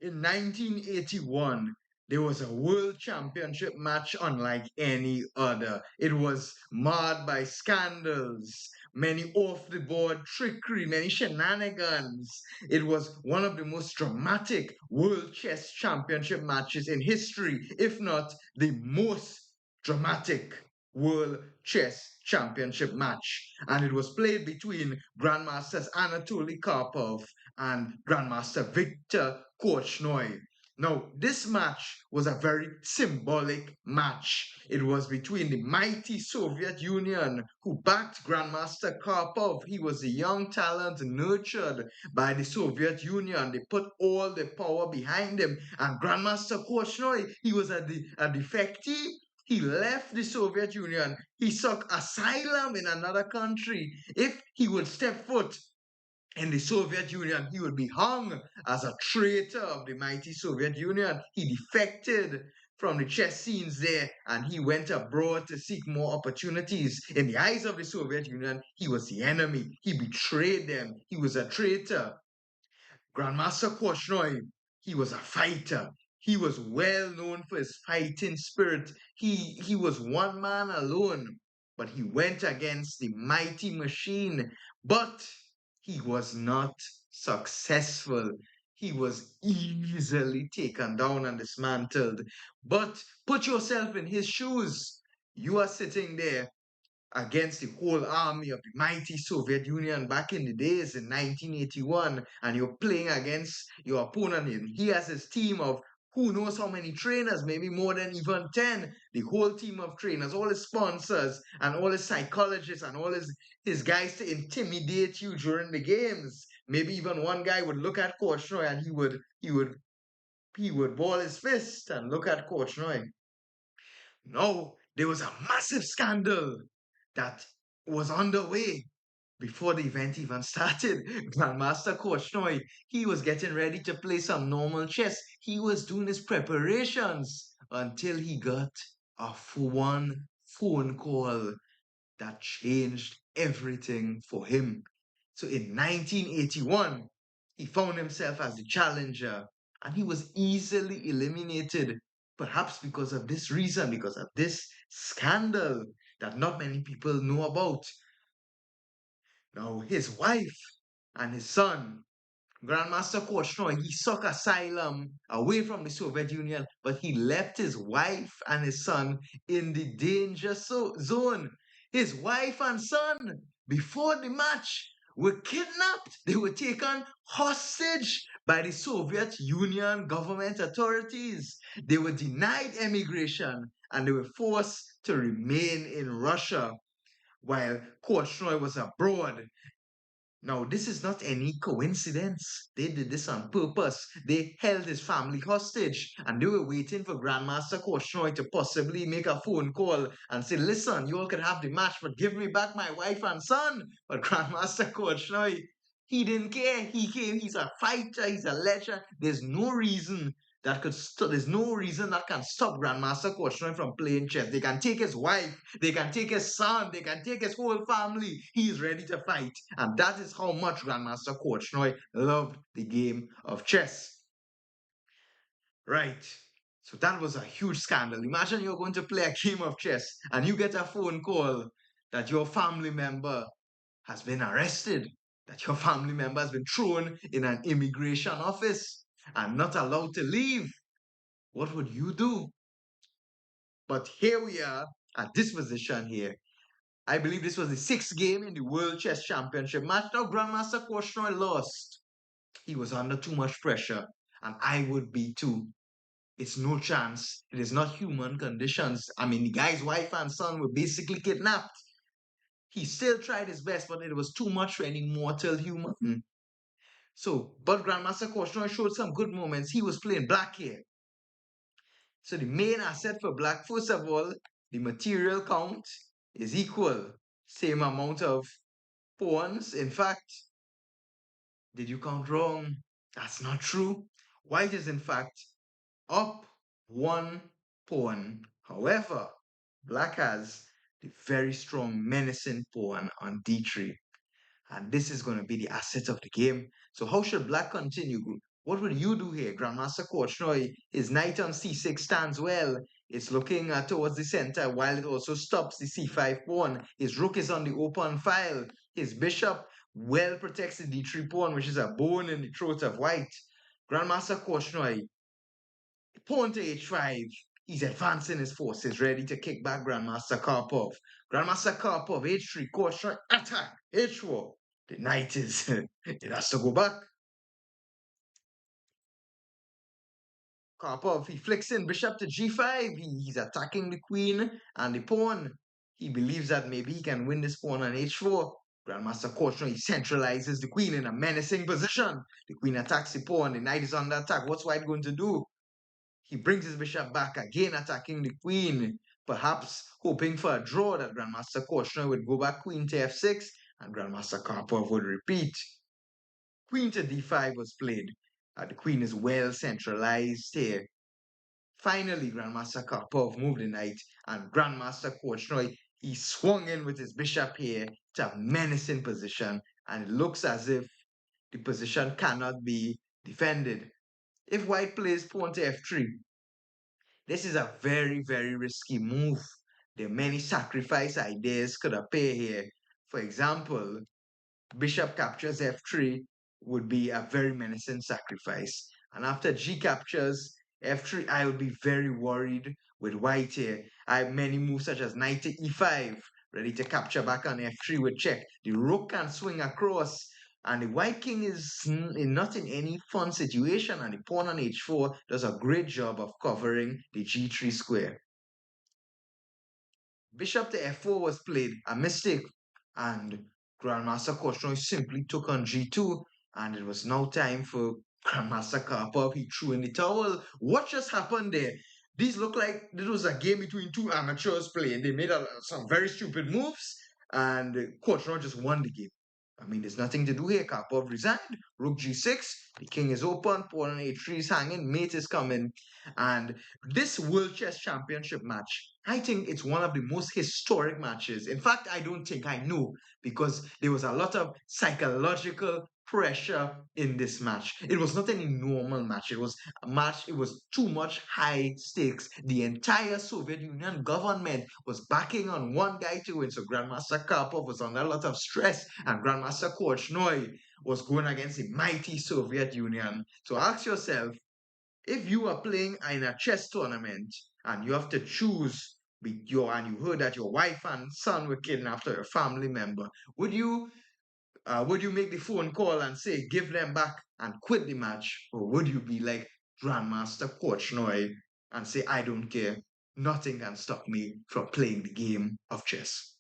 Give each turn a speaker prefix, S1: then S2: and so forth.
S1: In 1981, there was a world championship match unlike any other. It was marred by scandals, many off the board trickery, many shenanigans. It was one of the most dramatic world chess championship matches in history, if not the most dramatic world chess championship match. And it was played between Grandmasters Anatoly Karpov and Grandmaster Viktor Korchnoi. Now, this match was a very symbolic match. It was between the mighty Soviet Union, who backed Grandmaster Karpov. He was a young talent nurtured by the Soviet Union. They put all the power behind him. And Grandmaster Korchnoi, he was a defectee. He left the Soviet Union. He sought asylum in another country. If he would step foot in the Soviet Union, he would be hung as a traitor of the mighty Soviet Union. He defected from the chess scenes there and he went abroad to seek more opportunities. In the eyes of the Soviet Union, he was the enemy. He betrayed them. He was a traitor. Grandmaster Korchnoi, he was a fighter. He was well known for his fighting spirit. He was one man alone, but he went against the mighty machine. But he was not successful. He was easily taken down and dismantled. But put yourself in his shoes. You are sitting there against the whole army of the mighty Soviet Union back in the days in 1981, and you're playing against your opponent, and he has his team of who knows how many trainers, maybe more than even 10, the whole team of trainers, all his sponsors, and all his psychologists, and all his guys to intimidate you during the games. Maybe even one guy would look at Korchnoi and he would ball his fist and look at Korchnoi. No, there was a massive scandal that was underway before the event even started. Grandmaster Korchnoi, he was getting ready to play some normal chess. He was doing his preparations until he got one phone call that changed everything for him. So in 1981, he found himself as the challenger and he was easily eliminated, perhaps because of this reason, because of this scandal that not many people know about. Now, his wife and his son, Grandmaster Korchnoi, he sought asylum away from the Soviet Union, but he left his wife and his son in the danger zone. His wife and son, before the match, were kidnapped. They were taken hostage by the Soviet Union government authorities. They were denied emigration and they were forced to remain in Russia while Korchnoi was abroad. Now, this is not any coincidence. They did this on purpose. They held his family hostage and they were waiting for Grandmaster Korchnoi to possibly make a phone call and say, listen, you all can have the match, but give me back my wife and son. But Grandmaster Korchnoi, he didn't care. He came, he's a fighter, he's a legend. There's no reason that can stop Grandmaster Korchnoi from playing chess. They can take his wife, they can take his son, they can take his whole family. He's ready to fight. And that is how much Grandmaster Korchnoi loved the game of chess. Right. So that was a huge scandal. Imagine you're going to play a game of chess and you get a phone call that your family member has been arrested, that your family member has been thrown in an immigration office and not allowed to leave. What would you do? But here we are at this position here. I believe this was the sixth game in the World Chess Championship match. Now, Grandmaster Korchnoi lost. He was under too much pressure, and I would be too. It's no chance. It is not human conditions. I mean, the guy's wife and son were basically kidnapped. He still tried his best, but it was too much for any mortal human. So, but Grandmaster Korchnoi showed some good moments. He was playing black here. So the main asset for black, first of all, the material count is equal. Same amount of pawns. In fact, did you count wrong? That's not true. White is in fact up one pawn. However, black has the very strong menacing pawn on d3. And this is going to be the asset of the game. So how should black continue? What would you do here? Grandmaster Korchnoi, his knight on c6 stands well. It's looking towards the center while it also stops the c5 pawn. His rook is on the open file. His bishop well protects the d3 pawn, which is a bone in the throat of white. Grandmaster Korchnoi, pawn to h5. He's advancing his forces, ready to kick back Grandmaster Karpov. Grandmaster Karpov, h3, Korchnoi, attack, h4. The knight is, it has to go back. Karpov, he flicks in bishop to g5. He's attacking the queen and the pawn. He believes that maybe he can win this pawn on h4. Grandmaster Korchnoi, he centralizes the queen in a menacing position. The queen attacks the pawn. The knight is under attack. What's white going to do? He brings his bishop back again, attacking the queen, perhaps hoping for a draw that Grandmaster Korchnoi would go back queen to f6 and Grandmaster Karpov would repeat. Queen to d5 was played. The queen is well centralized here. Finally, Grandmaster Karpov moved the knight, and Grandmaster Korchnoi, he swung in with his bishop here to a menacing position, and it looks as if the position cannot be defended. If white plays pawn to f3, this is a very, very risky move. There are many sacrifice ideas could appear here. For example, bishop captures f3 would be a very menacing sacrifice. And after g captures f3, I would be very worried with white here. I have many moves such as knight to e5, ready to capture back on f3 with check. The rook can swing across, and the white king is not in any fun situation, and the pawn on h4 does a great job of covering the g3 square. Bishop to f4 was played, a mistake, and Grandmaster Korchnoi simply took on g2, and it was now time for Grandmaster Karpov. He threw in the towel. What just happened there? These look like this was a game between two amateurs playing. They made some very stupid moves, and Korchnoi just won the game. I mean, there's nothing to do here. Karpov resigned. Rook g6. The king is open. Pawn on a3 is hanging. Mate is coming. And this World Chess Championship match, I think it's one of the most historic matches. In fact, I don't think I know because there was a lot of psychological pressure in this match. It was not any normal match. It was a match, it was too much high stakes. The entire Soviet Union government was backing on one guy to win. So Grandmaster Karpov was under a lot of stress, and Grandmaster Korchnoi was going against the mighty Soviet Union. So ask yourself, if you are playing in a chess tournament and you have to choose and you heard that your wife and son were kidnapped or a family member, would you make the phone call and say give them back and quit the match, or would you be like Grandmaster Korchnoi and say I don't care, nothing can stop me from playing the game of chess?